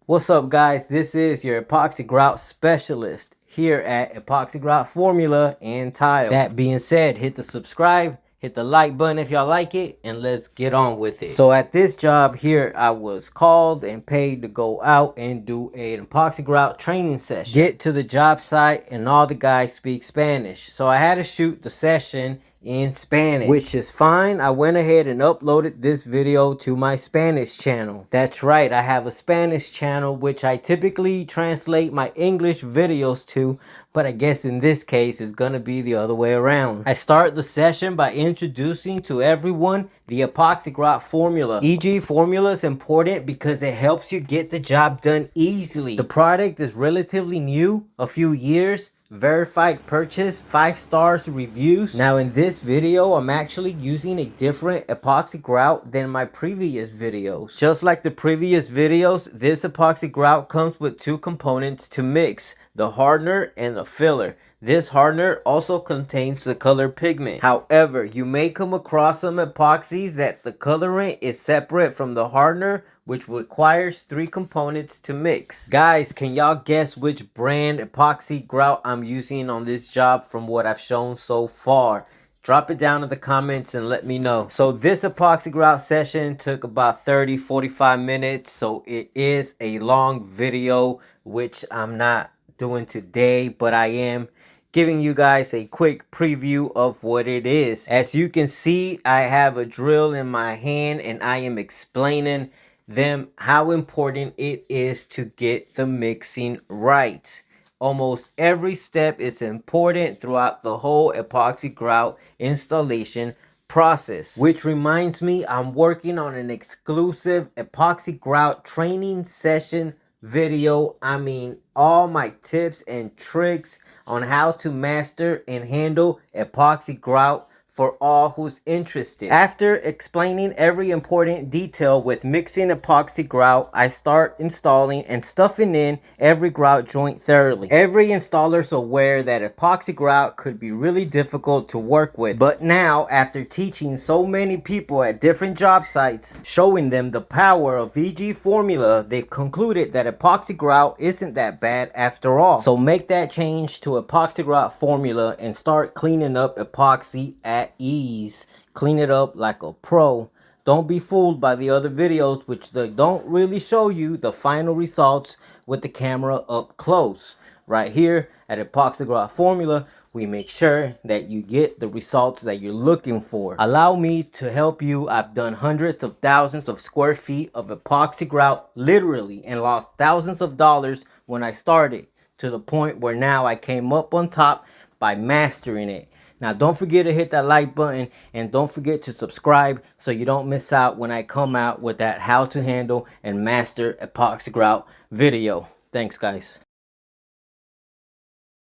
What's up, guys? This is your epoxy grout specialist here at Epoxy Grout Formula and Tile. That being said, hit the subscribe, hit the like button if y'all like it, and let's get on with it. So at this job here, I was called and paid to go out and do an epoxy grout training session. Get to the job site and all the guys speak Spanish. So I had to shoot the session in Spanish, which is fine. I went ahead and uploaded this video to my Spanish channel. That's right, I have a Spanish channel which I typically translate my English videos to, but I guess in this case it's gonna be the other way around. I start the session by introducing to everyone the epoxy grout formula. EG formula is important because it helps you get the job done easily. The product is relatively new, a few years, verified purchase, 5 stars reviews. Now in this video, I'm actually using a different epoxy grout than my previous videos. Just like the previous videos, this epoxy grout comes with 2 components to mix, the hardener and the filler. This hardener also contains the color pigment. However, you may come across some epoxies that the colorant is separate from the hardener, which requires 3 components to mix. Guys, can y'all guess which brand epoxy grout I'm using on this job from what I've shown so far? Drop it down in the comments and let me know. So this epoxy grout session took about 30-45 minutes. So it is a long video, which I'm not doing today, but I am giving you guys a quick preview of what it is. As you can see, I have a drill in my hand and I am explaining them how important it is to get the mixing right. Almost every step is important throughout the whole epoxy grout installation process. Which reminds me, I'm working on an exclusive epoxy grout training session video. I mean, all my tips and tricks on how to master and handle epoxy grout for all who's interested. After explaining every important detail with mixing epoxy grout, I start installing and stuffing in every grout joint thoroughly. Every installer's aware that epoxy grout could be really difficult to work with, but now, after teaching so many people at different job sites, showing them the power of EG formula, they've concluded that epoxy grout isn't that bad after all. So make that change to epoxy grout formula and start cleaning up epoxy at ease. Clean it up like a pro. Don't be fooled by the other videos, which they don't really show you the final results with the camera up close. Right here at Epoxy Grout Formula, we make sure that you get the results that you're looking for. Allow me to help you. I've done hundreds of thousands of square feet of epoxy grout literally and lost thousands of dollars when I started, to the point where now I came up on top by mastering it. Now, don't forget to hit that like button and don't forget to subscribe so you don't miss out when I come out with that how to handle and master epoxy grout video. Thanks, guys.